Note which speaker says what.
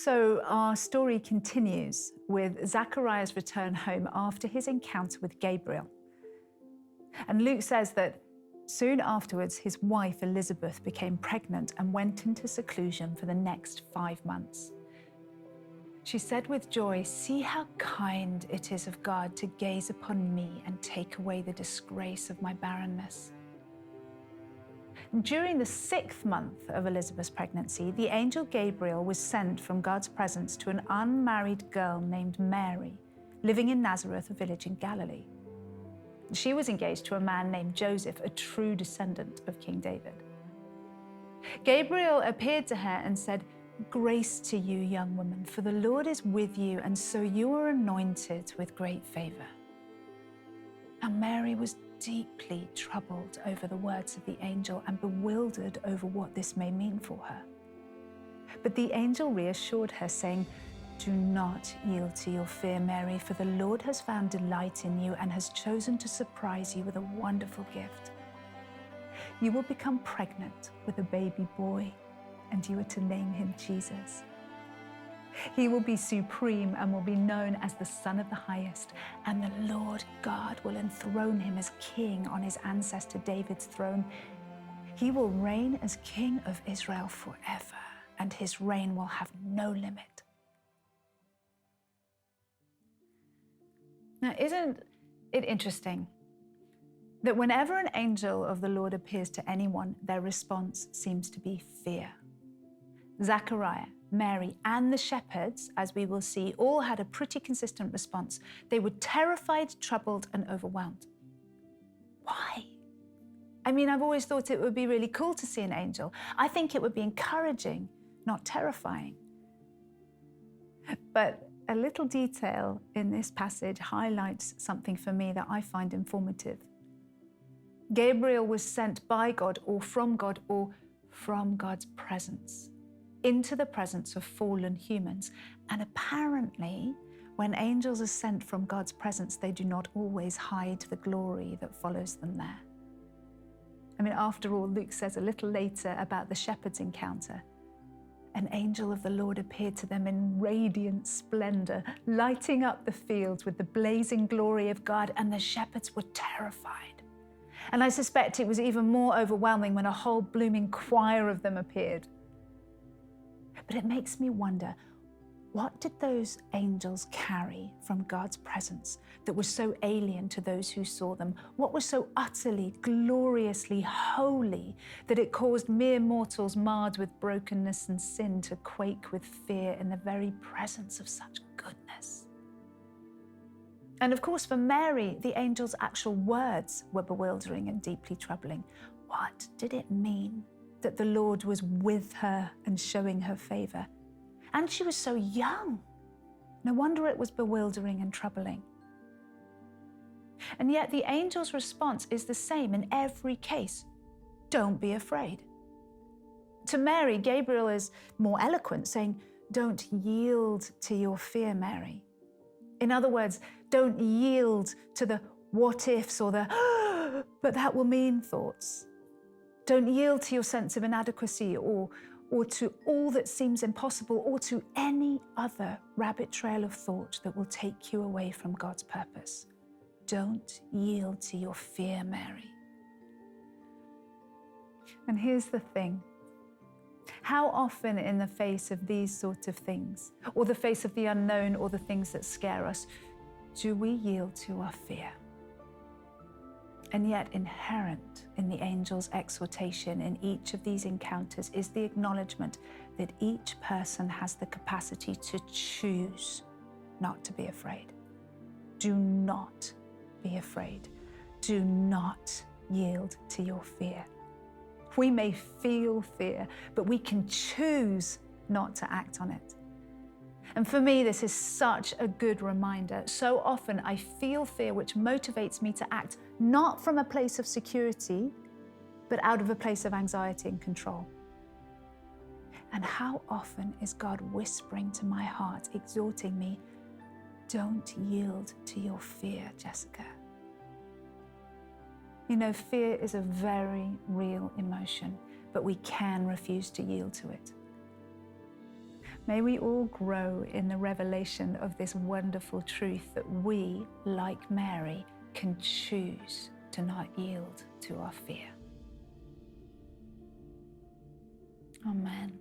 Speaker 1: So our story continues with Zachariah's return home after his encounter with Gabriel. And Luke says that soon afterwards, his wife Elizabeth became pregnant and went into seclusion for the next 5 months. She said with joy, "See how kind it is of God to gaze upon me and take away the disgrace of my barrenness." During the 6th month of Elizabeth's pregnancy, the angel Gabriel was sent from God's presence to an unmarried girl named Mary, living in Nazareth, a village in Galilee. She was engaged to a man named Joseph, a true descendant of King David. Gabriel appeared to her and said, "Grace to you, young woman, for the Lord is with you, and so you are anointed with great favor." Now Mary was deeply troubled over the words of the angel and bewildered over what this may mean for her. But the angel reassured her, saying, "Do not yield to your fear, Mary, for the Lord has found delight in you and has chosen to surprise you with a wonderful gift. You will become pregnant with a baby boy, and you are to name him Jesus. He will be supreme and will be known as the Son of the Highest, and the Lord God will enthrone him as king on his ancestor David's throne. He will reign as king of Israel forever, and his reign will have no limit." Now, isn't it interesting that whenever an angel of the Lord appears to anyone, their response seems to be fear? Zachariah, Mary, and the shepherds, as we will see, all had a pretty consistent response. They were terrified, troubled, and overwhelmed. Why? I mean, I've always thought it would be really cool to see an angel. I think it would be encouraging, not terrifying. But a little detail in this passage highlights something for me that I find informative. Gabriel was sent by God or from God's presence into the presence of fallen humans. And apparently, when angels are sent from God's presence, they do not always hide the glory that follows them there. I mean, after all, Luke says a little later about the shepherds' encounter. An angel of the Lord appeared to them in radiant splendor, lighting up the fields with the blazing glory of God, and the shepherds were terrified. And I suspect it was even more overwhelming when a whole blooming choir of them appeared. But it makes me wonder, what did those angels carry from God's presence that was so alien to those who saw them? What was so utterly, gloriously holy that it caused mere mortals marred with brokenness and sin to quake with fear in the very presence of such goodness? And of course, for Mary, the angel's actual words were bewildering and deeply troubling. What did it mean that the Lord was with her and showing her favor? And she was so young. No wonder it was bewildering and troubling. And yet the angel's response is the same in every case. Don't be afraid. To Mary, Gabriel is more eloquent, saying, "Don't yield to your fear, Mary." In other words, don't yield to the what ifs or the but that will mean thoughts. Don't yield to your sense of inadequacy or to all that seems impossible or to any other rabbit trail of thought that will take you away from God's purpose. Don't yield to your fear, Mary. And here's the thing. How often in the face of these sorts of things, or the face of the unknown or the things that scare us, do we yield to our fear? And yet inherent in the angel's exhortation in each of these encounters is the acknowledgement that each person has the capacity to choose not to be afraid. Do not be afraid. Do not yield to your fear. We may feel fear, but we can choose not to act on it. And for me, this is such a good reminder. So often I feel fear, which motivates me to act not from a place of security, but out of a place of anxiety and control. And how often is God whispering to my heart, exhorting me, don't yield to your fear, Jessica. You know, fear is a very real emotion, but we can refuse to yield to it. May we all grow in the revelation of this wonderful truth that we, like Mary, can choose to not yield to our fear. Amen.